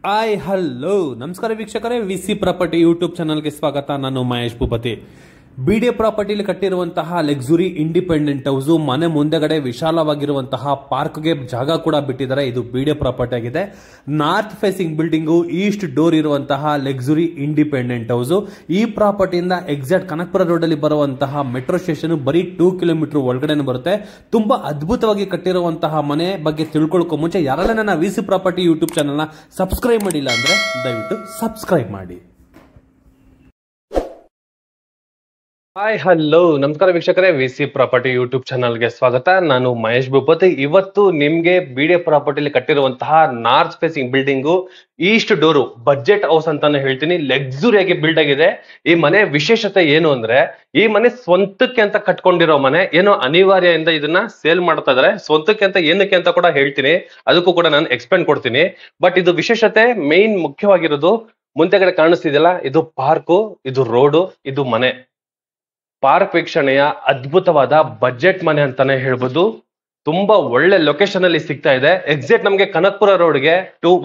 Hi hello ನಮಸ್ಕಾರ ವೀಕ್ಷಕರೇ, VC property YouTube ಚಾನಲ್ಗೆ ಸ್ವಾಗತ. ನಾನು ಮಹೇಶ್ ಭೂಪತಿ. ಬಿಡಿಎ ಪ್ರಾಪರ್ಟಿಲಿ ಕಟ್ಟಿರುವಂತಹ ಲಕ್ಸುರಿ ಇಂಡಿಪೆಂಡೆಂಟ್ ಹೌಸ್, ಮನೆ ಮುಂದೆಗಡೆ ವಿಶಾಲವಾಗಿರುವಂತಹ ಪಾರ್ಕ್ಗೆ ಜಾಗ ಕೂಡ ಬಿಟ್ಟಿದ್ದಾರೆ. ಇದು ಬಿಡಿಎ ಪ್ರಾಪರ್ಟಿ ಆಗಿದೆ. North facing building, East door ಇರುವಂತಹ ಲಕ್ಸುರಿ ಇಂಡಿಪೆಂಡೆಂಟ್ ಹೌಸ್. ಈ ಪ್ರಾಪರ್ಟಿಯಿಂದ ಎಕ್ಸಾಕ್ಟ್ ಕನಕಪುರ ರೋಡ್ ಅಲ್ಲಿ ಬರುವಂತಹ ಮೆಟ್ರೋ ಸ್ಟೇಷನ್ ಬರೀ 2 ಕಿಲೋಮೀಟರ್ ಒಳಗಡೆ ಬರುತ್ತೆ. ತುಂಬಾ ಅದ್ಭುತವಾಗಿ ಕಟ್ಟಿರುವಂತಹ ಮನೆ ಬಗ್ಗೆ ತಿಳ್ಕೊಳ್ಕೊ ಮುಂಚೆ ಯಾರೆಲ್ಲ ನನ್ನ ವಿಸಿ ಪ್ರಾಪರ್ಟಿ ಯೂಟ್ಯೂಬ್ ಚಾನಲ್ ನ ಸಬ್ಸ್ಕ್ರೈಬ್ ಮಾಡಿಲ್ಲ ಅಂದ್ರೆ ದಯವಿಟ್ಟು ಸಬ್ಸ್ಕ್ರೈಬ್ ಮಾಡಿ. ಹಾಯ್ ಹಲೋ ನಮಸ್ಕಾರ ವೀಕ್ಷಕರೇ, ವಿಸಿ ಪ್ರಾಪರ್ಟಿ ಯೂಟ್ಯೂಬ್ ಚಾನಲ್ಗೆ ಸ್ವಾಗತ. ನಾನು ಮಹೇಶ್ ಭೂಪತಿ. ಇವತ್ತು ನಿಮ್ಗೆ ಬಿಡಿಎ ಪ್ರಾಪರ್ಟಿಲಿ ಕಟ್ಟಿರುವಂತಹ north facing building, east door, budget house ಅಂತಾನೆ ಹೇಳ್ತೀನಿ. ಲಕ್ಸುರಿಯಾಗಿ ಬಿಲ್ಡ್ ಆಗಿದೆ. ಈ ಮನೆ ವಿಶೇಷತೆ ಏನು ಅಂದ್ರೆ, ಈ ಮನೆ ಸ್ವಂತಕ್ಕೆ ಅಂತ ಕಟ್ಕೊಂಡಿರೋ ಮನೆ. ಏನೋ ಅನಿವಾರ್ಯದಿಂದ ಇದನ್ನ ಸೇಲ್ ಮಾಡ್ತಾ ಇದಾರೆ. ಸ್ವಂತಕ್ಕೆ ಅಂತ ಏನಕ್ಕೆ ಅಂತ ಕೂಡ ಹೇಳ್ತೀನಿ, ಅದಕ್ಕೂ ಕೂಡ ನಾನು ಎಕ್ಸ್ಪ್ಲೇನ್ ಕೊಡ್ತೀನಿ. ಬಟ್ ಇದು ವಿಶೇಷತೆ ಮೇನ್ ಮುಖ್ಯವಾಗಿರೋದು ಮುಂದೆಗಡೆ ಕಾಣಿಸ್ತಿದೆಯಲ್ಲ, ಇದು ಪಾರ್ಕು, ಇದು ರೋಡು, ಇದು ಮನೆ. ಪಾರ್ಕ್ ವೀಕ್ಷಣೆಯ ಅದ್ಭುತವಾದ ಬಜೆಟ್ ಮನೆ ಅಂತಾನೆ ಹೇಳ್ಬೋದು. ತುಂಬಾ ಒಳ್ಳೆ ಲೊಕೇಶನ್ ಅಲ್ಲಿ ಸಿಗ್ತಾ ಇದೆ. ಎಕ್ಸಾಕ್ಟ್ ನಮಗೆ ಕನಕಪುರ ರೋಡ್ಗೆ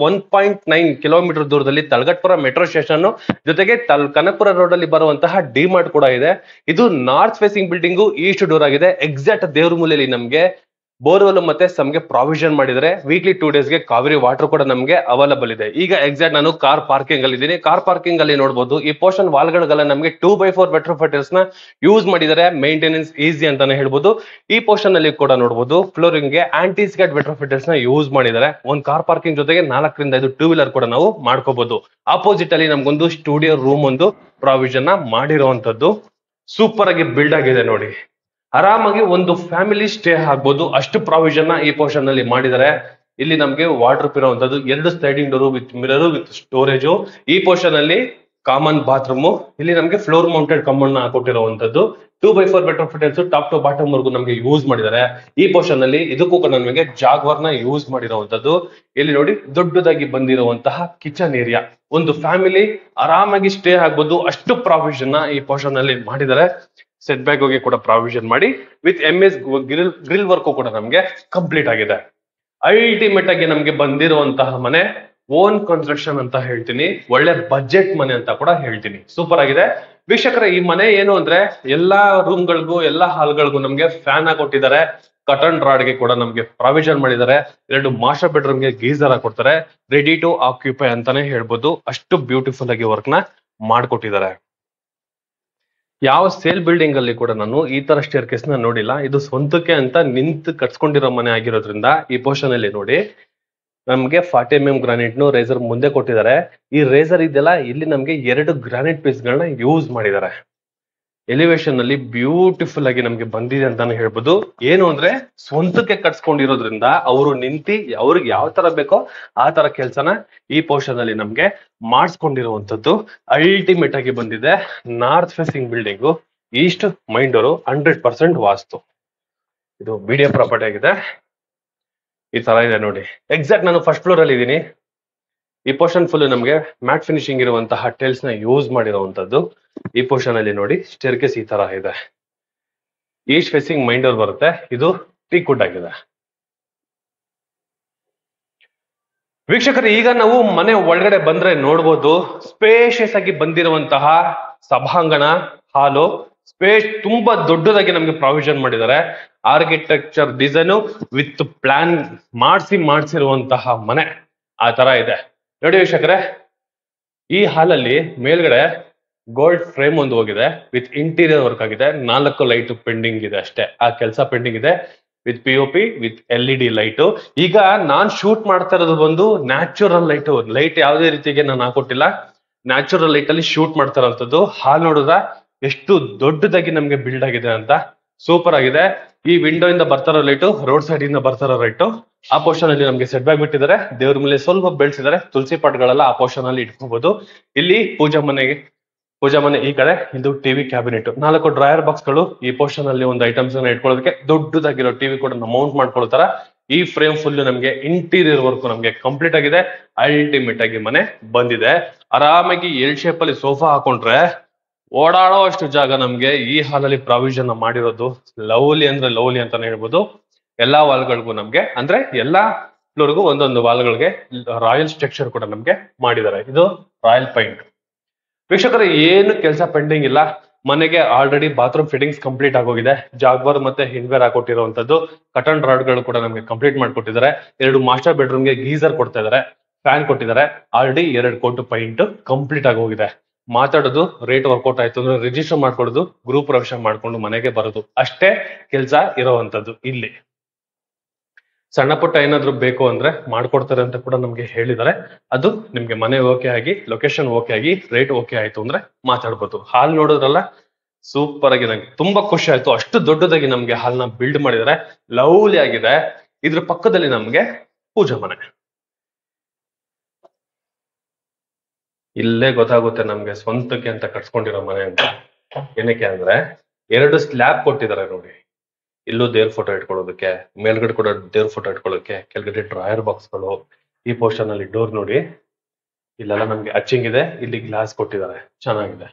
1.9 ಕಿಲೋಮೀಟರ್ ದೂರದಲ್ಲಿ ತಲಗಟ್ಪುರ ಮೆಟ್ರೋ ಸ್ಟೇಷನ್ ಜೊತೆಗೆ ಕನಕಪುರ ರೋಡ್ ಅಲ್ಲಿ ಬರುವಂತಹ ಡಿಮಾರ್ಟ್ ಕೂಡ ಇದೆ. ಇದು north facing building, East door ಆಗಿದೆ. ಎಕ್ಸಾಕ್ಟ್ ದೇವ್ರ ಮೂಲೆಯಲ್ಲಿ ನಮ್ಗೆ ಬೋರ್ವೆಲ್ ಮತ್ತೆ ಸಮ್ಗೆ ಪ್ರಾವಿಷನ್ ಮಾಡಿದರೆ ವೀಕ್ಲಿ 2 ಡೇಸ್ಗೆ ಕಾವೇರಿ ವಾಟರ್ ಕೂಡ ನಮ್ಗೆ ಅವೈಲಬಲ್ ಇದೆ. ಈಗ ಎಕ್ಸಾಕ್ಟ್ ನಾನು ಕಾರ್ ಪಾರ್ಕಿಂಗ್ ಅಲ್ಲಿ ಇದ್ದೀನಿ. ಕಾರ್ ಪಾರ್ಕಿಂಗ್ ಅಲ್ಲಿ ನೋಡಬಹುದು, ಈ ಪೋರ್ಷನ್ ವಾಲ್ಗಳಿಗೆಲ್ಲ ನಮಗೆ 2x4 ವೆಟ್ರೋಫೈಟರ್ಸ್ ನ ಯೂಸ್ ಮಾಡಿದರೆ. ಮೇಂಟೆನೆನ್ಸ್ ಈಸಿ ಅಂತಾನೆ ಹೇಳ್ಬೋದು. ಈ ಪೋರ್ಷನ್ ಅಲ್ಲಿ ಕೂಡ ನೋಡಬಹುದು, ಫ್ಲೋರಿಂಗ್ ಗೆ ಆಂಟಿಸ್ಕೇಟ್ ವೆಟ್ರೋಫೈಟರ್ಸ್ ನ ಯೂಸ್ ಮಾಡಿದ್ದಾರೆ. ಒಂದು ಕಾರ್ ಪಾರ್ಕಿಂಗ್ ಜೊತೆಗೆ 4 ರಿಂದ 5 ಟೂ ವೀಲರ್ ಕೂಡ ನಾವು ಮಾಡ್ಕೋಬಹುದು. ಆಪೋಸಿಟ್ ಅಲ್ಲಿ ನಮ್ಗೊಂದು ಸ್ಟುಡಿಯೋ ರೂಮ್ ಒಂದು ಪ್ರಾವಿಷನ್ ಮಾಡಿರುವಂತದ್ದು. ಸೂಪರ್ ಆಗಿ ಬಿಲ್ಡ್ ಆಗಿದೆ ನೋಡಿ. ಆರಾಮಾಗಿ ಒಂದು ಫ್ಯಾಮಿಲಿ ಸ್ಟೇ ಆಗ್ಬೋದು, ಅಷ್ಟು ಪ್ರಾವಿಷನ್ ಈ ಪೋರ್ಷನ್ ಅಲ್ಲಿ ಮಾಡಿದ್ದಾರೆ. ಇಲ್ಲಿ ನಮ್ಗೆ ವಾಟರ್ ಇರುವಂತದ್ದು, 2 sliding door with mirror with storage. ಈ ಪೋರ್ಷನ್ ಅಲ್ಲಿ ಕಾಮನ್ ಬಾತ್ರೂಮ್. ಇಲ್ಲಿ ನಮ್ಗೆ ಫ್ಲೋರ್ ಮೌಂಟೆಡ್ ಕಮೋಡ್ ನ ಹಾಕೊಟ್ಟಿರುವಂತದ್ದು. 2x4 ವೆಟ್ರೋಫೈಟರ್ಸ್ ಟಾಪ್ ಟು ಬಾಟಮ್ ವರ್ಗು ನಮ್ಗೆ ಯೂಸ್ ಮಾಡಿದ್ದಾರೆ. ಈ ಪೋರ್ಷನ್ ಅಲ್ಲಿ ಇದಕ್ಕೂ ಕೂಡ ನಮಗೆ ಜಾಗ್ವಾರ್ ನ ಯೂಸ್ ಮಾಡಿರುವಂತದ್ದು. ಇಲ್ಲಿ ನೋಡಿ, ದೊಡ್ಡದಾಗಿ ಬಂದಿರುವಂತಹ ಕಿಚನ್ ಏರಿಯಾ. ಒಂದು ಫ್ಯಾಮಿಲಿ ಆರಾಮಾಗಿ ಸ್ಟೇ ಆಗ್ಬೋದು, ಅಷ್ಟು ಪ್ರಾವಿಷನ್ ಈ ಪೋರ್ಷನ್ ಅಲ್ಲಿ ಮಾಡಿದ್ದಾರೆ. ಸೆಟ್ ಬ್ಯಾಕ್ ಹೋಗಿ ಕೂಡ ಪ್ರಾವಿಷನ್ ಮಾಡಿ ವಿತ್ MS ಗ್ರಿಲ್ ವರ್ಕ್ ಕೂಡ ನಮ್ಗೆ ಕಂಪ್ಲೀಟ್ ಆಗಿದೆ. ಅಲ್ಟಿಮೇಟ್ ಆಗಿ ನಮ್ಗೆ ಬಂದಿರುವಂತಹ ಮನೆ ಓನ್ ಕನ್ಸ್ಟ್ರಕ್ಷನ್ ಅಂತ ಹೇಳ್ತೀನಿ. ಒಳ್ಳೆ ಬಜೆಟ್ ಮನೆ ಅಂತ ಕೂಡ ಹೇಳ್ತೀನಿ. ಸೂಪರ್ ಆಗಿದೆ ವೀಕ್ಷಕರೇ. ಈ ಮನೆ ಏನು ಅಂದ್ರೆ, ಎಲ್ಲಾ ರೂಮ್ ಗಳಿಗೂ ಎಲ್ಲಾ ಹಾಲ್ಗಳಿಗೂ ನಮ್ಗೆ ಫ್ಯಾನ್ ಹಾಕೊಟ್ಟಿದ್ದಾರೆ. ಕಟನ್ ರಾಡ್ ಗೆ ಕೂಡ ನಮ್ಗೆ ಪ್ರಾವಿಷನ್ ಮಾಡಿದ್ದಾರೆ. 2 ಮಾಸ್ಟರ್ ಬೆಡ್ರೂಮ್ ಗೆ ಗೀಸರ್ ಹಾಕೊಡ್ತಾರೆ. ರೆಡಿ ಟು ಆಕ್ಯುಪೈ ಅಂತಾನೆ ಹೇಳ್ಬೋದು. ಅಷ್ಟು ಬ್ಯೂಟಿಫುಲ್ ಆಗಿ ವರ್ಕ್ ನ ಮಾಡ್ಕೊಟ್ಟಿದ್ದಾರೆ. ಯಾವ ಸೇಲ್ ಬಿಲ್ಡಿಂಗ್ ಅಲ್ಲಿ ಕೂಡ ನಾನು ಈ ತರ ಸ್ಟೇರ್ ಕೇಸ್ ನ ನೋಡಿಲ್ಲ. ಇದು ಸ್ವಂತಕ್ಕೆ ಅಂತ ನಿಂತು ಕಟ್ಸ್ಕೊಂಡಿರೋ ಮನೆ ಆಗಿರೋದ್ರಿಂದ ಈ ಪೋರ್ಷನ್ ಅಲ್ಲಿ ನೋಡಿ, ನಮ್ಗೆ 40 mm ಗ್ರಾನೈಟ್ ನು ರೇಸರ್ ಮುಂದೆ ಕೊಟ್ಟಿದ್ದಾರೆ. ಈ ರೇಸರ್ ಇದೆಲ್ಲ ಇಲ್ಲಿ ನಮ್ಗೆ 2 ಗ್ರಾನೈಟ್ ಪೀಸ್ ಗಳನ್ನ ಯೂಸ್ ಮಾಡಿದ್ದಾರೆ. ಎಲಿವೇಶನ್ ಅಲ್ಲಿ ಬ್ಯೂಟಿಫುಲ್ ಆಗಿ ನಮ್ಗೆ ಬಂದಿದೆ ಅಂತಾನೆ ಹೇಳ್ಬೋದು. ಏನು ಅಂದ್ರೆ, ಸ್ವಂತಕ್ಕೆ ಕಟ್ಸ್ಕೊಂಡಿರೋದ್ರಿಂದ ಅವರು ನಿಂತಿ ಅವ್ರಿಗೆ ಯಾವ ತರ ಬೇಕೋ ಆ ತರ ಕೆಲ್ಸನ ಈ ಪೋರ್ಷನ್ ಅಲ್ಲಿ ನಮ್ಗೆ ಮಾಡಿಸ್ಕೊಂಡಿರುವಂತದ್ದು. ಅಲ್ಟಿಮೇಟ್ ಆಗಿ ಬಂದಿದೆ. North facing building, East main door, 100% ವಾಸ್ತು. ಇದು ಬಿಡಿಎ ಪ್ರಾಪರ್ಟಿ ಆಗಿದೆ. ಈ ತರ ಇದೆ ನೋಡಿ. ಎಕ್ಸಾಕ್ಟ್ ನಾನು ಫಸ್ಟ್ ಫ್ಲೋರ್ ಅಲ್ಲಿ ಇದ್ದೀನಿ. ಈ ಪೋರ್ಷನ್ ಫುಲ್ ನಮ್ಗೆ ಮ್ಯಾಟ್ ಫಿನಿಶಿಂಗ್ ಇರುವಂತಹ ಟೈಲ್ಸ್ ನ ಯೂಸ್ ಮಾಡಿರುವಂತದ್ದು. ಈ ಪೋರ್ಷನ್ ಅಲ್ಲಿ ನೋಡಿ, ಸ್ಟೇರ್ ಕೇಸ್ ಈ ತರ ಇದೆ. ಈಸ್ಟ್ ಫೇಸಿಂಗ್ ಮೈನ್ ಡೋರ್ ಬರುತ್ತೆ. ಇದು ಟೀಕ್ ವುಡ್ ಆಗಿದೆ. ವೀಕ್ಷಕರು, ಈಗ ನಾವು ಮನೆ ಒಳಗಡೆ ಬಂದ್ರೆ ನೋಡ್ಬೋದು, ಸ್ಪೇಷಿಯಸ್ ಆಗಿ ಬಂದಿರುವಂತಹ ಸಭಾಂಗಣ, ಹಾಲು. ಸ್ಪೇಸ್ ತುಂಬಾ ದೊಡ್ಡದಾಗಿ ನಮ್ಗೆ ಪ್ರಾವಿಷನ್ ಮಾಡಿದ್ದಾರೆ. ಆರ್ಕಿಟೆಕ್ಚರ್ ಡಿಸೈನ್ ವಿತ್ ಪ್ಲಾನ್ ಮಾಡಿಸಿರುವಂತಹ ಮನೆ ಆ ತರ ಇದೆ ನೋಡಿ ವೀಕ್ಷಕರೇ. ಈ ಹಾಲಲ್ಲಿ ಮೇಲ್ಗಡೆ ಗೋಲ್ಡ್ ಫ್ರೇಮ್ ಒಂದು ಹೋಗಿದೆ ವಿತ್ ಇಂಟೀರಿಯರ್ ವರ್ಕ್ ಆಗಿದೆ. 4 ಲೈಟ್ ಪೆಂಡಿಂಗ್ ಇದೆ ಅಷ್ಟೇ. ಆ ಕೆಲಸ ಪೆಂಡಿಂಗ್ ಇದೆ with POP with LED light. ಈಗ ನಾನ್ ಶೂಟ್ ಮಾಡ್ತಾ ಇರೋದು ಬಂದು ನ್ಯಾಚುರಲ್ ಲೈಟ್ ಯಾವುದೇ ರೀತಿಗೆ ನಾನು ಹಾಕೊಟ್ಟಿಲ್ಲ. ನ್ಯಾಚುರಲ್ ಲೈಟ್ ಅಲ್ಲಿ ಶೂಟ್ ಮಾಡ್ತಾ ಇರೋಂಥದ್ದು. ಹಾಲ್ ನೋಡಿದ್ರ ಎಷ್ಟು ದೊಡ್ಡದಾಗಿ ನಮ್ಗೆ ಬಿಲ್ಡ್ ಆಗಿದೆ ಅಂತ. ಸೂಪರ್ ಆಗಿದೆ. ಈ ವಿಂಡೋ ಇಂದ ಬರ್ತಾರೋ ಲೈಟು, ರೋಡ್ ಸೈಡ್ ಇಂದ ಬರ್ತಾರೋ ಲೈಟು. ಆ ಪೋರ್ಷನ್ ಅಲ್ಲಿ ನಮ್ಗೆ ಸೆಟ್ ಬ್ಯಾಕ್ ಬಿಟ್ಟಿದ್ದಾರೆ. ದೇವ್ರ ಮೇಲೆ ಸ್ವಲ್ಪ ಬೆಳೆಸಿದ್ದಾರೆ. ತುಳಸಿ ಪಾಟ್ಗಳೆಲ್ಲ ಆ ಪೋರ್ಷನ್ ಅಲ್ಲಿ ಇಟ್ಕೋಬಹುದು. ಇಲ್ಲಿ ಪೂಜಾ ಮನೆ ಈ ಕಡೆ. ಇದು ಟಿವಿ ಕ್ಯಾಬಿನೆಟ್. 4 ಡ್ರಾಯರ್ ಬಾಕ್ಸ್ ಗಳು ಈ ಪೋರ್ಷನ್ ಅಲ್ಲಿ ಒಂದು ಐಟಮ್ಸ್ ಅನ್ನ ಇಟ್ಕೊಳ್ಳೋದಕ್ಕೆ. ದೊಡ್ಡದಾಗಿರೋ ಟಿವಿ ಕೂಡ ಮೌಂಟ್ ಮಾಡ್ಕೊಳ್ತಾರ. ಈ ಫ್ರೇಮ್ ಫುಲ್ ನಮ್ಗೆ ಇಂಟೀರಿಯರ್ ವರ್ಕ್ ನಮ್ಗೆ ಕಂಪ್ಲೀಟ್ ಆಗಿದೆ. ಅಲ್ಟಿಮೇಟ್ ಆಗಿ ಮನೆ ಬಂದಿದೆ. ಆರಾಮಾಗಿ ಎಲ್ ಶೇಪ್ ಅಲ್ಲಿ ಸೋಫಾ ಹಾಕೊಂಡ್ರೆ ಓಡಾಡೋ ಅಷ್ಟು ಜಾಗ ನಮ್ಗೆ ಈ ಹಾಲಲ್ಲಿ ಪ್ರಾವಿಷನ್ ಮಾಡಿರೋದು. ಲವ್ಲಿ ಅಂದ್ರೆ ಲವ್ಲಿ ಅಂತಾನೆ ಹೇಳ್ಬೋದು. ಎಲ್ಲಾ ವಾಲ್ಗಳಿಗೂ ನಮ್ಗೆ ಅಂದ್ರೆ ಎಲ್ಲಾ ಫ್ಲೋರ್ಗೂ ಒಂದೊಂದು ವಾಲ್ಗಳಿಗೆ ರಾಯಲ್ ಸ್ಟ್ರಕ್ಚರ್ ಕೂಡ ನಮ್ಗೆ ಮಾಡಿದ್ದಾರೆ. ಇದು ರಾಯಲ್ ಪೈಂಟ್. ವೀಕ್ಷಕರೇ, ಏನು ಕೆಲಸ ಪೆಂಡಿಂಗ್ ಇಲ್ಲ. ಮನೆಗೆ ಆಲ್ರೆಡಿ ಬಾತ್ರೂಮ್ ಫಿಟ್ಟಿಂಗ್ಸ್ ಕಂಪ್ಲೀಟ್ ಆಗೋಗಿದೆ. ಜಾಗ್ವಾರ್ ಮತ್ತೆ ಹಿಂಡ್ವೇರ್ ಹಾಕೊಟ್ಟಿರುವಂತದ್ದು, ಕಟನ್ ರಾಡ್ಗಳು ಕೂಡ ನಮಗೆ ಕಂಪ್ಲೀಟ್ ಮಾಡ್ಕೊಟ್ಟಿದ್ದಾರೆ. 2 ಮಾಸ್ಟರ್ ಬೆಡ್ರೂಮ್ಗೆ ಗೀಸರ್ ಕೊಡ್ತಾ ಇದಾರೆ, ಫ್ಯಾನ್ ಕೊಟ್ಟಿದ್ದಾರೆ. ಆಲ್ರೆಡಿ 2 ಕೋಟ್ ಪೈಂಟ್ ಕಂಪ್ಲೀಟ್ ಆಗಿ ಹೋಗಿದೆ. ಮಾತಾಡೋದು, ರೇಟ್ ವರ್ಕೌಟ್ ಆಯ್ತು ಅಂದ್ರೆ ರಿಜಿಸ್ಟರ್ ಮಾಡ್ಕೊಳ್ಳೋದು, ಗ್ರೂಪ್ ಪ್ರವೇಶ ಮಾಡ್ಕೊಂಡು ಮನೆಗೆ ಬರೋದು, ಅಷ್ಟೇ ಕೆಲಸ ಇರೋವಂಥದ್ದು ಇಲ್ಲಿ. ಸಣ್ಣ ಪುಟ್ಟ ಏನಾದ್ರು ಬೇಕು ಅಂದ್ರೆ ಮಾಡ್ಕೊಡ್ತಾರೆ ಅಂತ ಕೂಡ ನಮ್ಗೆ ಹೇಳಿದ್ದಾರೆ. ಅದು ನಿಮ್ಗೆ ಮನೆ ಓಕೆ ಆಗಿ, ಲೊಕೇಶನ್ ಓಕೆ ಆಗಿ, ರೇಟ್ ಓಕೆ ಆಯ್ತು ಅಂದ್ರೆ ಮಾತಾಡ್ಬೋದು. ಹಾಲ್ ನೋಡಿದ್ರಲ್ಲ, ಸೂಪರ್ ಆಗಿ ನಂಗೆ ತುಂಬಾ ಖುಷಿ ಆಯ್ತು. ಅಷ್ಟು ದೊಡ್ಡದಾಗಿ ನಮ್ಗೆ ಹಾಲ್ನ ಬಿಲ್ಡ್ ಮಾಡಿದ್ದಾರೆ, ಲವ್ಲಿ ಆಗಿದೆ. ಇದ್ರ ಪಕ್ಕದಲ್ಲಿ ನಮ್ಗೆ ಪೂಜಾ ಮನೆ. ಇಲ್ಲೇ ಗೊತ್ತಾಗುತ್ತೆ ನಮ್ಗೆ ಸ್ವಂತಕ್ಕೆ ಅಂತ ಕಟ್ಸ್ಕೊಂಡಿರೋ ಮನೆ ಅಂತ. ಏನಕ್ಕೆ ಅಂದ್ರೆ 2 ಸ್ಲ್ಯಾಬ್ ಕೊಟ್ಟಿದ್ದಾರೆ ನೋಡಿ. ಇಲ್ಲೂ ದೇವ್ರ ಫೋಟೋ ಇಟ್ಕೊಳ್ಳೋದಕ್ಕೆ, ಮೇಲ್ಗಡೆ ಕೂಡ ದೇವ್ರ ಫೋಟೋ ಇಟ್ಕೊಳ್ಳೋಕೆ, ಕೆಳಗಡೆ ಡ್ರಾಯರ್ ಬಾಕ್ಸ್ಗಳು. ಈ ಪೋರ್ಷನ್ ಅಲ್ಲಿ ಡೋರ್ ನೋಡಿ, ಇಲ್ಲೆಲ್ಲ ನಮ್ಗೆ ಅಚ್ಚಿಂಗ್ ಇದೆ, ಇಲ್ಲಿ ಗ್ಲಾಸ್ ಕೊಟ್ಟಿದ್ದಾರೆ, ಚೆನ್ನಾಗಿದೆ,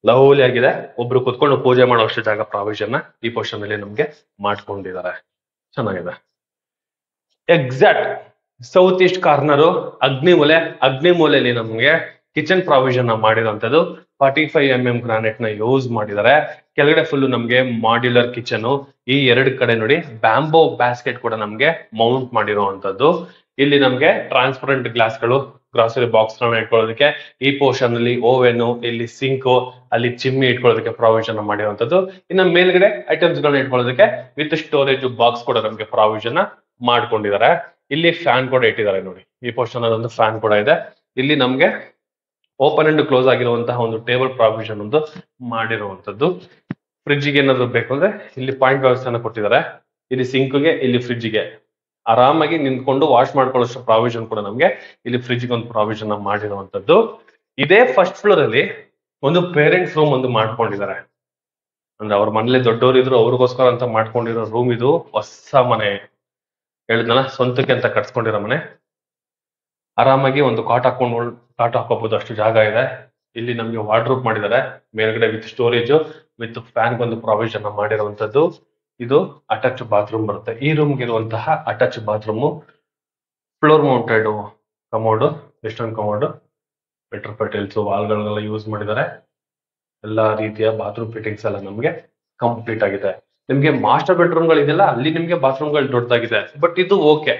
ಲವ್ಲಿ ಆಗಿದೆ. ಒಬ್ರು ಕುತ್ಕೊಂಡು ಪೂಜೆ ಮಾಡೋಷ್ಟು ಜಾಗ ಪ್ರಾವಿಷನ್ ಈ ಪೋರ್ಷನ್ ಅಲ್ಲಿ ನಮ್ಗೆ ಮಾಡ್ಕೊಂಡಿದ್ದಾರೆ, ಚೆನ್ನಾಗಿದೆ. ಎಕ್ಸಾಕ್ಟ್ ಸೌತ್ ಈಸ್ಟ್ ಕಾರ್ನರ್ ಅಗ್ನಿ ಮೂಲೆಯಲ್ಲಿ ನಮ್ಗೆ ಕಿಚನ್ ಪ್ರಾವಿಷನ್ ಮಾಡಿರೋಂಥದ್ದು. 45mm ಗ್ರಾನೈಟ್ ನ ಯೂಸ್ ಮಾಡಿದ್ದಾರೆ. ಕೆಳಗಡೆ ಫುಲ್ ನಮ್ಗೆ ಮಾಡ್ಯುಲರ್ ಕಿಚನ್. ಈ 2 ಕಡೆ ನೋಡಿ ಬ್ಯಾಂಬೋ ಬ್ಯಾಸ್ಕೆಟ್ ಕೂಡ ನಮ್ಗೆ ಮೌಂಟ್ ಮಾಡಿರುವಂತದ್ದು. ಇಲ್ಲಿ ನಮ್ಗೆ ಟ್ರಾನ್ಸ್ಪರೆಂಟ್ ಗ್ಲಾಸ್ಗಳು, ಗ್ರಾಸರಿ ಬಾಕ್ಸ್ ಗಳನ್ನ ಇಟ್ಕೊಳ್ಳೋದಕ್ಕೆ. ಈ ಪೋರ್ಷನ್ ಅಲ್ಲಿ ಓವೆನ್, ಇಲ್ಲಿ ಸಿಂಕ್, ಅಲ್ಲಿ ಚಿಮ್ನಿ ಇಟ್ಕೊಳ್ಳೋದಕ್ಕೆ ಪ್ರಾವಿಷನ್ ಮಾಡಿರುವಂತದ್ದು. ಇನ್ನು ಮೇಲ್ಗಡೆ ಐಟಮ್ಸ್ ಗಳನ್ನ ಇಟ್ಕೊಳ್ಳೋದಕ್ಕೆ ವಿತ್ ಸ್ಟೋರೇಜ್ ಬಾಕ್ಸ್ ಕೂಡ ನಮ್ಗೆ ಪ್ರಾವಿಷನ್ ಮಾಡ್ಕೊಂಡಿದ್ದಾರೆ. ಇಲ್ಲಿ ಫ್ಯಾನ್ ಕೂಡ ಇಟ್ಟಿದ್ದಾರೆ ನೋಡಿ. ಈ ಪೋರ್ಷನ್ ಅಲ್ಲಿ ಒಂದು ಫ್ಯಾನ್ ಕೂಡ ಇದೆ. ಇಲ್ಲಿ ನಮ್ಗೆ ಓಪನ್ ಅಂಡ್ ಕ್ಲೋಸ್ ಆಗಿರುವಂತಹ ಒಂದು ಟೇಬಲ್ ಪ್ರಾವಿಷನ್ ಒಂದು ಮಾಡಿರುವಂತದ್ದು. ಫ್ರಿಡ್ಜ್ಗೆ ಏನಾದ್ರು ಬೇಕು ಅಂದ್ರೆ ಇಲ್ಲಿ ಪಾಯಿಂಟ್ ವ್ಯವಸ್ಥೆನ ಕೊಟ್ಟಿದ್ದಾರೆ. ಇಲ್ಲಿ ಸಿಂಕ್ಗೆ, ಇಲ್ಲಿ ಫ್ರಿಡ್ಜ್ಗೆ ಆರಾಮಾಗಿ ನಿಂತ್ಕೊಂಡು ವಾಶ್ ಮಾಡ್ಕೊಳ್ಳೋಷ್ಟು ಪ್ರಾವಿಷನ್ ಕೂಡ ನಮ್ಗೆ ಇಲ್ಲಿ ಫ್ರಿಡ್ಜ್ಗೆ ಒಂದು ಪ್ರಾವಿಷನ್ ಮಾಡಿರುವಂತದ್ದು. ಇದೇ ಫಸ್ಟ್ ಫ್ಲೋರ್ ಅಲ್ಲಿ ಒಂದು ಪೇರೆಂಟ್ಸ್ ರೂಮ್ ಒಂದು ಮಾಡ್ಕೊಂಡಿದ್ದಾರೆ. ಅಂದ್ರೆ ಅವ್ರ ಮನೇಲಿ ದೊಡ್ಡವರು ಇದ್ರು ಅವ್ರಿಗೋಸ್ಕರ ಅಂತ ಮಾಡ್ಕೊಂಡಿರೋ ರೂಮ್ ಇದು. ಹೊಸ ಮನೆ, ಹೇಳಿದ್ನಲ್ಲ ಸ್ವಂತಕ್ಕೆ ಅಂತ ಕಟ್ಸ್ಕೊಂಡಿರೋ ಮನೆ. ಆರಾಮಾಗಿ ಒಂದು ಕಾಟ್ ಹಾಕೋಬಹುದು, ಅಷ್ಟು ಜಾಗ ಇದೆ. ಇಲ್ಲಿ ನಮ್ಗೆ ವಾರ್ಡ್ರೋಬ್ ಮಾಡಿದ್ದಾರೆ, ಮೇಲ್ಗಡೆ ವಿತ್ ಸ್ಟೋರೇಜ್, ವಿತ್ ಫ್ಯಾನ್ ಒಂದು ಪ್ರಾವಿಷನ್ ಮಾಡಿರುವಂತದ್ದು. ಇದು ಅಟ್ಯಾಚ್ ಬಾತ್ರೂಮ್ ಬರುತ್ತೆ. ಈ ರೂಮ್ಗೆ ಇರುವಂತಹ attach bathroom, floor mounted commode, western commode, metro petals, ವಾಲ್ಗಳನ್ನೆಲ್ಲ ಯೂಸ್ ಮಾಡಿದ್ದಾರೆ. ಎಲ್ಲಾ ರೀತಿಯ ಬಾತ್ರೂಮ್ ಫಿಟ್ಟಿಂಗ್ಸ್ ಎಲ್ಲ ನಮ್ಗೆ ಕಂಪ್ಲೀಟ್ ಆಗಿದೆ. ನಿಮ್ಗೆ ಮಾಸ್ಟರ್ ಬೆಡ್ರೂಮ್ ಗಳಿದೆಯಲ್ಲ, ಅಲ್ಲಿ ನಿಮ್ಗೆ ಬಾತ್ರೂಮ್ ಗಳು ದೊಡ್ಡದಾಗಿದೆ, ಬಟ್ ಇದು ಓಕೆ.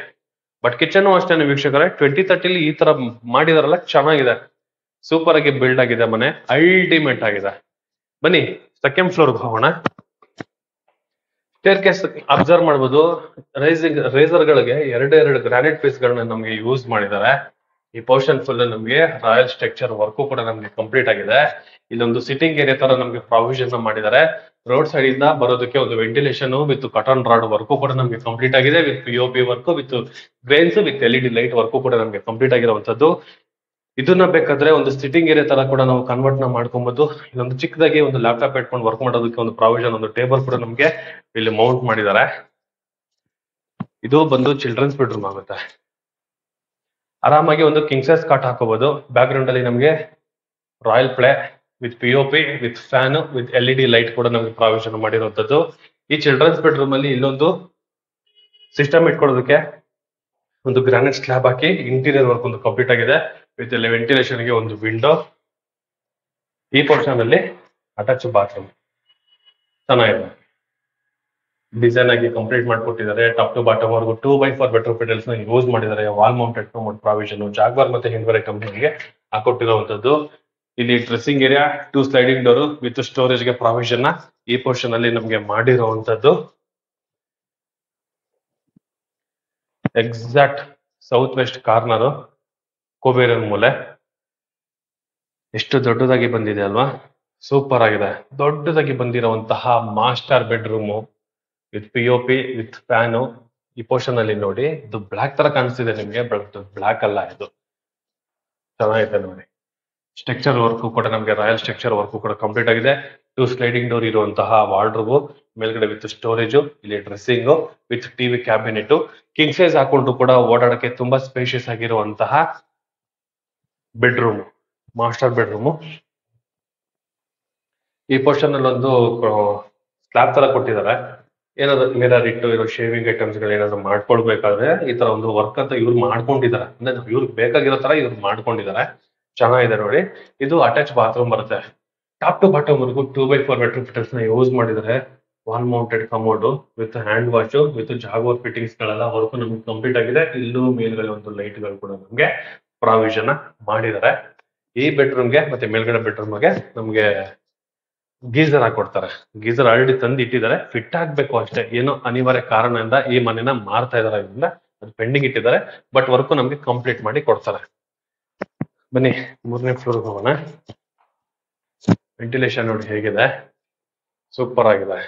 ಬಟ್ ಕಿಚನ್ ಅಷ್ಟೇ ವೀಕ್ಷಕರೇ, 2030 ಈ ತರ ಮಾಡಿದಾರಲ್ಲ, ಚೆನ್ನಾಗಿದೆ, ಸೂಪರ್ ಆಗಿ ಬಿಲ್ಡ್ ಆಗಿದೆ ಮನೆ, ಅಲ್ಟಿಮೇಟ್ ಆಗಿದೆ. ಬನ್ನಿ ಸೆಕೆಂಡ್ ಫ್ಲೋರ್ ಹೋಗೋಣ. ಸ್ಟೇರ್ ಕೇಸ್ ಅಬ್ಸರ್ವ್ ಮಾಡ್ಬೋದು. ರೇಸರ್ ಗಳಿಗೆ 2 ಗ್ರಾನೈಟ್ ಪೀಸ್ ಗಳನ್ನ ನಮ್ಗೆ ಯೂಸ್ ಮಾಡಿದ್ದಾರೆ. ಈ ಪೋರ್ಷನ್ ಫುಲ್ ನಮ್ಗೆ ರಾಯಲ್ ಸ್ಟ್ರಕ್ಚರ್ ವರ್ಕು ಕೂಡ ನಮ್ಗೆ ಕಂಪ್ಲೀಟ್ ಆಗಿದೆ. ಇಲ್ಲೊಂದು ಸಿಟ್ಟಿಂಗ್ ಏರಿಯಾ ತರ ನಮ್ಗೆ ಪ್ರಾವಿಷನ್ ಮಾಡಿದ್ದಾರೆ. ರೋಡ್ ಸೈಡ್ ಇಂದ ಬರೋದಕ್ಕೆ ಒಂದು ವೆಂಟಿಲೇಷನ್ ವಿತ್ ಕಟನ್ ರಾಡ್ ವರ್ಕು ಕೂಡ ನಮ್ಗೆ ಕಂಪ್ಲೀಟ್ ಆಗಿದೆ. With POP work, with grains, with LED light work ಕೂಡ ನಮ್ಗೆ ಕಂಪ್ಲೀಟ್ ಆಗಿರುವಂತದ್ದು. ಇದನ್ನ ಬೇಕಾದ್ರೆ ಒಂದು ಸಿಟ್ಟಿಂಗ್ ಏರಿಯಾ ತರ ಕೂಡ ನಾವು ಕನ್ವರ್ಟ್ ಮಾಡ್ಕೊಬಹುದು. ಇಲ್ಲೊಂದು ಚಿಕ್ಕದಾಗಿ ಒಂದು ಲ್ಯಾಪ್ಟಾಪ್ ಇಟ್ಕೊಂಡು ವರ್ಕ್ ಮಾಡೋದಕ್ಕೆ ಒಂದು ಪ್ರಾವಿಷನ್, ಒಂದು ಟೇಬಲ್ ಕೂಡ ನಮ್ಗೆ ಇಲ್ಲಿ ಮೌಂಟ್ ಮಾಡಿದ್ದಾರೆ. ಇದು ಬಂದು ಚಿಲ್ಡ್ರನ್ಸ್ ಬೆಡ್ರೂಮ್ ಆಗುತ್ತೆ. ಆರಾಮಾಗಿ ಒಂದು ಕಿಂಗ್ ಸೈಜ್ ಕಾಟ್ ಹಾಕೋಬಹುದು. ಬ್ಯಾಕ್ ಗ್ರೌಂಡ್ ಅಲ್ಲಿ ನಮ್ಗೆ royal play with POP, with fan, with LED light ಕೂಡ ನಮ್ಗೆ ಪ್ರಾವಿಷನ್ ಮಾಡಿರುವಂತದ್ದು. ಈ ಚಿಲ್ಡ್ರನ್ಸ್ ಬೆಡ್ರೂಮ್ ಅಲ್ಲಿ ಇಲ್ಲೊಂದು ಸಿಸ್ಟಮ್ ಇಟ್ಕೊಳ್ಳೋದಕ್ಕೆ ಒಂದು ಗ್ರಾನೈಟ್ ಸ್ಲ್ಯಾಬ್ ಹಾಕಿ ಇಂಟೀರಿಯರ್ ವರ್ಕ್ ಒಂದು ಕಂಪ್ಲೀಟ್ ಆಗಿದೆ. ವಿತ್ ವೆಂಟಿಲೇಷನ್ ಗೆ ಒಂದು ವಿಂಡೋ. ಈ ಪೋರ್ಷನ್ ಅಲ್ಲಿ ಅಟ್ಯಾಚ್ ಬಾತ್ರೂಮ್ ಚೆನ್ನಾಗಿದೆ, ಡಿಸೈನ್ ಆಗಿ ಕಂಪ್ಲೀಟ್ ಮಾಡ್ಕೊಟ್ಟಿದ್ದಾರೆ. ಟಾಪ್ ಟು ಬಾಟಮ್ ವರ್ಗು 2x4 ಬೆಡ್ರೂಮ್ ಫಿಟಲ್ಸ್ ನ ಯೂಸ್ ಮಾಡಿದ್ದಾರೆ. ವಾಲ್ ಮೌಂಟೆಡ್ ಪ್ರಾವಿಷನ್, ಜಾಗ್ವಾರ್ ಮತ್ತೆ ಹಿಂಡ್ವೇರ್ ಐಟಮ್ ಗೆ ಹಾಕೊಟ್ಟಿರುವಂತದ್ದು. ಇಲ್ಲಿ dressing area, 2 sliding door with storage ಗೆ ಪ್ರಾವಿಷನ್ ಈ ಪೋರ್ಷನ್ ಅಲ್ಲಿ ನಮ್ಗೆ ಮಾಡಿರುವಂತದ್ದು. ಎಕ್ಸಾಕ್ಟ್ ಸೌತ್ ವೆಸ್ಟ್ ಕಾರ್ನರ್, ಕುಬೇರನ್ ಮೂಲೆ. ಎಷ್ಟು ದೊಡ್ಡದಾಗಿ ಬಂದಿದೆ ಅಲ್ವಾ, ಸೂಪರ್ ಆಗಿದೆ. ದೊಡ್ಡದಾಗಿ ಬಂದಿರುವಂತಹ master bedroom with POP, with fan. ಈ ಪೋರ್ಷನ್ ಅಲ್ಲಿ ನೋಡಿ, ಇದು ಬ್ಲಾಕ್ ತರ ಕಾಣಿಸ್ತಿದೆ ನಿಮ್ಗೆ, ಬಟ್ ಬ್ಲಾಕ್ ಅಲ್ಲ, ಇದು ಚೆನ್ನಾಗಿದೆ ನೋಡಿ. ಸ್ಟ್ರಕ್ಚರ್ ವರ್ಕ್ ಕೂಡ ನಮ್ಗೆ ರಾಯಲ್ ಸ್ಟ್ರಕ್ಚರ್ ವರ್ಕ್ ಕೂಡ ಕಂಪ್ಲೀಟ್ ಆಗಿದೆ. 2 ಸ್ಲೈಡಿಂಗ್ ಡೋರ್ ಇರುವಂತಹ ವಾರ್ಡ್ರೋಬ್, ಮೇಲ್ಗಡೆ ವಿತ್ ಸ್ಟೋರೇಜ್, ಇಲ್ಲಿ dressing with TV cabinet. King size ಹಾಕೊಂಡು ಕೂಡ ಓಡಾಡಕ್ಕೆ ತುಂಬಾ ಸ್ಪೇಷಿಯಸ್ ಆಗಿರುವಂತಹ ಬೆಡ್ರೂಮ್, ಮಾಸ್ಟರ್ ಬೆಡ್ರೂಮ್. ಈ ಪೋರ್ಷನ್ ಅಲ್ಲಿ ಒಂದು ಸ್ಲ್ಯಾಬ್ ತರ ಕೊಟ್ಟಿದ್ದಾರೆ. ಏನಾದ್ರು ಮಿರರ್ ಇಟ್ಟು ಇರೋ ಶೇವಿಂಗ್ ಐಟಮ್ಸ್ ಗಳು ಏನಾದ್ರು ಮಾಡ್ಕೊಳ್ಬೇಕಾದ್ರೆ ಈ ತರ ಒಂದು ವರ್ಕ್ ಅಂತ ಇವ್ರು ಮಾಡ್ಕೊಂಡಿದ್ದಾರೆ, ಅಂದ್ರೆ ಇವ್ರಿಗೆ ಬೇಕಾಗಿರೋ ತರ ಇವ್ರು ಮಾಡ್ಕೊಂಡಿದ್ದಾರೆ. ಚೆನ್ನಾಗಿದೆ ನೋಡಿ. ಇದು ಅಟ್ಯಾಚ್ ಬಾತ್ರೂಮ್ ಬರುತ್ತೆ. ಟಾಪ್ ಟು ಬಾಟಮ್ ವರೆಗೂ 2x4 ಮೆಟ್ರಿಕ್ ಫಿಟರ್ಸ್ ನ ಯೂಸ್ ಮಾಡಿದ್ದಾರೆ. Wall mounted commode with hand wash with Jaguar fittings ಗಳೆಲ್ಲ ವರ್ಕ್ ನಮ್ಗೆ ಕಂಪ್ಲೀಟ್ ಆಗಿದೆ. ಇಲ್ಲೂ ಮೇಲ್ಗಡೆ ಒಂದು ಲೈಟ್ ಗಳು ಕೂಡ ನಮ್ಗೆ ಪ್ರಾವಿಷನ್ ಮಾಡಿದ್ದಾರೆ. ಈ ಬೆಡ್ರೂಮ್ಗೆ ಮತ್ತೆ ಮೇಲ್ಗಡೆ ಬೆಡ್ರೂಮ್ಗೆ ನಮ್ಗೆ ಗೀಸರ್ ಹಾಕೊಡ್ತಾರೆ. ಗೀಸರ್ ಆಲ್ರೆಡಿ ತಂದು ಇಟ್ಟಿದ್ದಾರೆ, ಫಿಟ್ ಆಗ್ಬೇಕು ಅಷ್ಟೇ. ಏನೋ ಅನಿವಾರ್ಯ ಕಾರಣದಿಂದ ಈ ಮನೆನ ಮಾರ್ತಾ ಇದಾರೆ, ಇದರಿಂದ ಅದು ಪೆಂಡಿಂಗ್ ಇಟ್ಟಿದ್ದಾರೆ. ಬಟ್ ವರ್ಕ್ ನಮ್ಗೆ ಕಂಪ್ಲೀಟ್ ಮಾಡಿ ಕೊಡ್ತಾರೆ. ಬನ್ನಿ 3ನೇ ಫ್ಲೋರ್ಗೆ ಹೋಗೋಣ. ವೆಂಟಿಲೇಷನ್ ನೋಡಿ ಹೇಗಿದೆ, ಸೂಪರ್ ಆಗಿದೆ.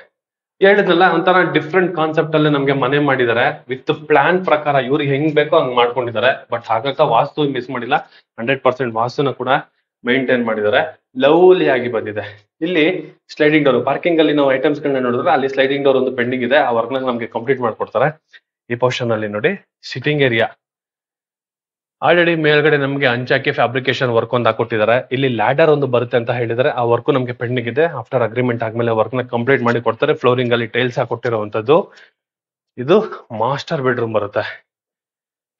ಹೇಳಿದ್ನಲ್ಲ, ಒಂಥರ ಡಿಫ್ರೆಂಟ್ ಕಾನ್ಸೆಪ್ಟ್ ಅಲ್ಲಿ ನಮ್ಗೆ ಮನೆ ಮಾಡಿದ್ದಾರೆ. ವಿತ್ ಪ್ಲಾನ್ ಪ್ರಕಾರ ಇವ್ರಿಗೆ ಹೆಂಗ್ ಬೇಕೋ ಹಂಗ್ ಮಾಡ್ಕೊಂಡಿದ್ದಾರೆ. ಬಟ್ ಹಾಗಾಗ ವಾಸ್ತು ಮಿಸ್ ಮಾಡಿಲ್ಲ, 100% ವಾಸ್ತುನ ಕೂಡ ಮೇಂಟೈನ್ ಮಾಡಿದ್ದಾರೆ. ಲವ್ಲಿ ಆಗಿ ಬಂದಿದೆ. ಇಲ್ಲಿ ಸ್ಲೈಡಿಂಗ್ ಡೋರ್, ಪಾರ್ಕಿಂಗ್ ಅಲ್ಲಿ ನಾವು ಐಟಮ್ಸ್ ಗಳನ್ನ ನೋಡಿದ್ರೆ ಅಲ್ಲಿ ಸ್ಲೈಡಿಂಗ್ ಡೋರ್ ಒಂದು ಪೆಂಡಿಂಗ್ ಇದೆ, ಆ ವರ್ಕ್ ನ ನಮ್ಗೆ ಕಂಪ್ಲೀಟ್ ಮಾಡ್ಕೊಡ್ತಾರೆ. ಈ ಪೋರ್ಷನ್ ಅಲ್ಲಿ ನೋಡಿ ಸಿಟ್ಟಿಂಗ್ ಏರಿಯಾ ಆಲ್ರೆಡಿ ಮೇಲ್ಗಡೆ ನಮ್ಗೆ ಹಂಚಾಕಿ ಫ್ಯಾಬ್ರಿಕೇಶನ್ ವರ್ಕ್ ಒಂದು ಹಾಕೊಟ್ಟಿದ್ದಾರೆ. ಇಲ್ಲಿ ಲ್ಯಾಡರ್ ಒಂದು ಬರುತ್ತೆ ಅಂತ ಹೇಳಿದರೆ, ಆ ವರ್ಕ್ ನಮ್ಗೆ ಪೆಂಡಿಂಗ್ ಇದೆ. ಆಫ್ಟರ್ ಅಗ್ರಿಮೆಂಟ್ ಆದ್ಮೇಲೆ ವರ್ಕ್ ನ ಕಂಪ್ಲೀಟ್ ಮಾಡಿ ಕೊಡ್ತಾರೆ. ಫ್ಲೋರಿಂಗ್ ಅಲ್ಲಿ ಟೈಲ್ಸ್ ಹಾಕೊಟ್ಟಿರುವಂತದ್ದು. ಇದು ಮಾಸ್ಟರ್ ಬೆಡ್ರೂಮ್ ಬರುತ್ತೆ.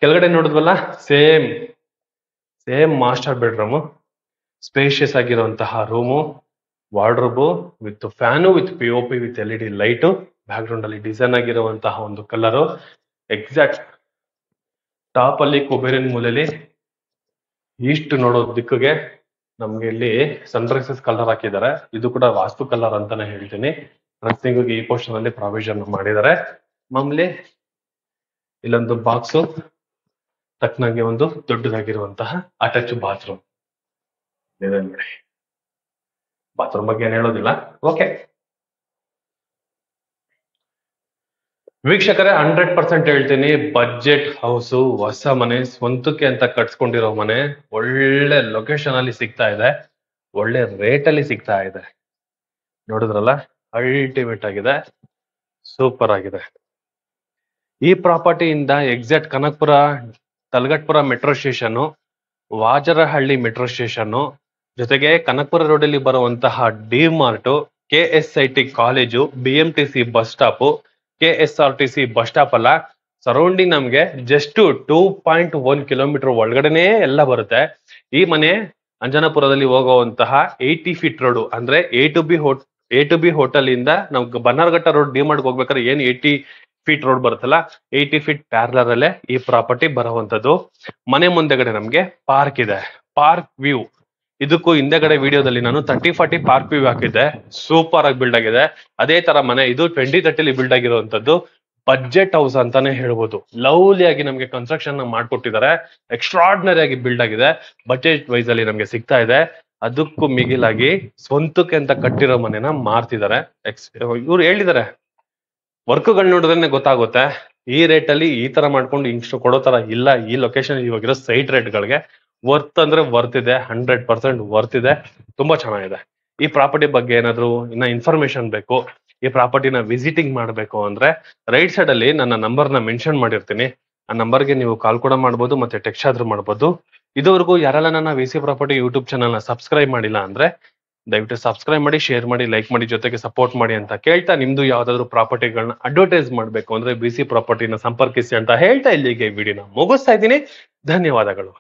ಕೆಳಗಡೆ ನೋಡಿದ್ವಲ್ಲ, ಸೇಮ್ ಮಾಸ್ಟರ್ ಬೆಡ್ರೂಮ್. ಸ್ಪೇಷಿಯಸ್ ಆಗಿರುವಂತಹ room, wardrobe with fan with POP with LED light. Back ground ಅಲ್ಲಿ ಡಿಸೈನ್ ಆಗಿರುವಂತಹ ಒಂದು ಕಲರ್. ಎಕ್ಸಾಕ್ಟ್ ಟಾಪ್ ಅಲ್ಲಿ ಕುಬೇರಿನ ಮೂಲೆಯಲ್ಲಿ ಈಸ್ಟ್ ನೋಡೋ ದಿಕ್ಕಿಗೆ ನಮ್ಗೆ ಇಲ್ಲಿ ಸನ್ರೈಸಸ್ ಕಲರ್ ಹಾಕಿದ್ದಾರೆ. ಇದು ಕೂಡ ವಾಸ್ತು ಕಲರ್ ಅಂತಾನೆ ಹೇಳ್ತೀನಿ. ಡ್ರೆಸ್ಸಿಂಗ್ ಈ ಪೋರ್ಷನ್ ಅಲ್ಲಿ ಪ್ರಾವಿಷನ್ ಮಾಡಿದ್ದಾರೆ. ಮಾಮೂಲಿ ಇಲ್ಲೊಂದು ಬಾಕ್ಸ್, ತಕ್ಕನಾಗೆ ಒಂದು ದೊಡ್ಡದಾಗಿರುವಂತಹ ಅಟ್ಯಾಚ್ ಬಾತ್ರೂಮ್ ಇದೆ ನೋಡಿ. ಬಾತ್ರೂಮ್ ಬಗ್ಗೆ ಏನ್ ಹೇಳೋದಿಲ್ಲ. ಓಕೆ ವೀಕ್ಷಕರೇ, 100% ಹೇಳ್ತೀನಿ, ಬಜೆಟ್ ಹೌಸು, ಹೊಸ ಮನೆ, ಸ್ವಂತಕ್ಕೆ ಅಂತ ಕಟ್ಸ್ಕೊಂಡಿರೋ ಮನೆ, ಒಳ್ಳೆ ಲೊಕೇಶನ್ ಅಲ್ಲಿ ಸಿಗ್ತಾ ಇದೆ, ಒಳ್ಳೆ ರೇಟ್ ಅಲ್ಲಿ ಸಿಗ್ತಾ ಇದೆ. ನೋಡಿದ್ರಲ್ಲ, ಅಲ್ಟಿಮೇಟ್ ಆಗಿದೆ, ಸೂಪರ್ ಆಗಿದೆ. ಈ ಪ್ರಾಪರ್ಟಿಯಿಂದ exact Kanakapura, Talaghattapura metro station, Vajarahalli metro station, ಜೊತೆಗೆ ಕನಕಪುರ ರೋಡ್ ಅಲ್ಲಿ ಬರುವಂತಹ DMart, KSIT college, BMTC bus stop, KSRTC bus stop ಅಲ್ಲ, ಸರೌಂಡಿಂಗ್ ನಮ್ಗೆ ಜಸ್ಟ್ 2.1 ಕಿಲೋಮೀಟರ್ ಒಳಗಡೆನೆ ಎಲ್ಲ ಬರುತ್ತೆ. ಈ ಮನೆ ಅಂಜನಾಪುರದಲ್ಲಿ ಹೋಗುವಂತಹ 80 ಫೀಟ್ ರೋಡ್, ಅಂದ್ರೆ A to B ಹೋಟೆಲ್ ಇಂದ ನಾವು ಬನ್ನಾರ್ಘಟ್ಟ ರೋಡ್ ಡಿ-ಮಾರ್ಟ್ ಹೋಗ್ಬೇಕಾದ್ರೆ ಏನ್ 80 ಫೀಟ್ ರೋಡ್ ಬರುತ್ತಲ್ಲ, 80 ಫೀಟ್ ಪ್ಯಾರಲರ್ ಅಲ್ಲೇ ಈ ಪ್ರಾಪರ್ಟಿ ಬರುವಂತದ್ದು. ಮನೆ ಮುಂದೆಗಡೆ ನಮ್ಗೆ ಪಾರ್ಕ್ ಇದೆ, ಪಾರ್ಕ್ ವ್ಯೂ. ಇದಕ್ಕೂ ಹಿಂದೆಗಡೆ ವಿಡಿಯೋದಲ್ಲಿ ನಾನು 30-40 ಪಾರ್ಕ್ ವ್ಯೂ ಹಾಕಿದ್ದೆ, ಸೂಪರ್ ಆಗಿ ಬಿಲ್ಡ್ ಆಗಿದೆ. ಅದೇ ತರ ಮನೆ ಇದು 2030 ಬಿಲ್ಡ್ ಆಗಿರುವಂತದ್ದು. ಬಜೆಟ್ ಹೌಸ್ ಅಂತಾನೆ ಹೇಳ್ಬೋದು. ಲವ್ಲಿ ಆಗಿ ನಮ್ಗೆ ಕನ್ಸ್ಟ್ರಕ್ಷನ್ ಮಾಡ್ಕೊಟ್ಟಿದ್ದಾರೆ. ಎಕ್ಸ್ಟ್ರಾರ್ಡಿನರಿ ಆಗಿ ಬಿಲ್ಡ್ ಆಗಿದೆ. ಬಜೆಟ್ ವೈಸ್ ಅಲ್ಲಿ ನಮ್ಗೆ ಸಿಗ್ತಾ ಇದೆ. ಅದಕ್ಕೂ ಮಿಗಿಲಾಗಿ ಸ್ವಂತಕ್ಕೆ ಅಂತ ಕಟ್ಟಿರೋ ಮನೆನ ಮಾರ್ತಿದ್ದಾರೆ. ಇವ್ರು ಹೇಳಿದ್ದಾರೆ, ವರ್ಕ್ಗಳು ನೋಡಿದ್ರೆ ಗೊತ್ತಾಗುತ್ತೆ, ಈ ರೇಟ್ ಅಲ್ಲಿ ಈ ತರ ಮಾಡ್ಕೊಂಡು ಇಷ್ಟು ಕೊಡೋ ತರ ಇಲ್ಲ. ಈ ಲೊಕೇಶನ್ ಇವಾಗಿರೋ ಸೈಟ್ ರೇಟ್ಗಳಿಗೆ ವರ್ತ್ ಅಂದ್ರೆ ವರ್ತ್ ಇದೆ, 100% ವರ್ತ್ ಇದೆ. ತುಂಬಾ ಚೆನ್ನಾಗಿದೆ. ಈ ಪ್ರಾಪರ್ಟಿ ಬಗ್ಗೆ ಏನಾದ್ರು ಇನ್ನ ಇನ್ಫಾರ್ಮೇಶನ್ ಬೇಕು, ಈ ಪ್ರಾಪರ್ಟಿನ ವಿಸಿಟಿಂಗ್ ಮಾಡಬೇಕು ಅಂದ್ರೆ ರೈಟ್ ಸೈಡ್ ಅಲ್ಲಿ ನನ್ನ ನಂಬರ್ನ ಮೆನ್ಷನ್ ಮಾಡಿರ್ತೀನಿ. ಆ ನಂಬರ್ಗೆ ನೀವು ಕಾಲ್ ಕೂಡ ಮಾಡ್ಬೋದು, ಮತ್ತೆ ಟೆಕ್ಸ್ಟ್ ಆದ್ರೂ ಮಾಡ್ಬೋದು. ಇದುವರೆಗೂ ಯಾರೆಲ್ಲ ನನ್ನ VC ಪ್ರಾಪರ್ಟಿ ಯೂಟ್ಯೂಬ್ ಚಾನಲ್ ನ ಸಬ್ಸ್ಕ್ರೈಬ್ ಮಾಡಿಲ್ಲ ಅಂದ್ರೆ ದಯವಿಟ್ಟು ಸಬ್ಸ್ಕ್ರೈಬ್ ಮಾಡಿ, ಶೇರ್ ಮಾಡಿ, ಲೈಕ್ ಮಾಡಿ, ಜೊತೆಗೆ ಸಪೋರ್ಟ್ ಮಾಡಿ ಅಂತ ಕೇಳ್ತಾ, ನಿಮ್ದು ಯಾವ್ದಾದ್ರು ಪ್ರಾಪರ್ಟಿಗಳನ್ನ ಅಡ್ವರ್ಟೈಸ್ ಮಾಡ್ಬೇಕು ಅಂದ್ರೆ VC ಪ್ರಾಪರ್ಟಿನ ಸಂಪರ್ಕಿಸಿ ಅಂತ ಹೇಳ್ತಾ ಇಲ್ಲಿಗೆ ವಿಡಿಯೋನ ಮುಗಿಸ್ತಾ ಇದ್ದೀನಿ. ಧನ್ಯವಾದಗಳು.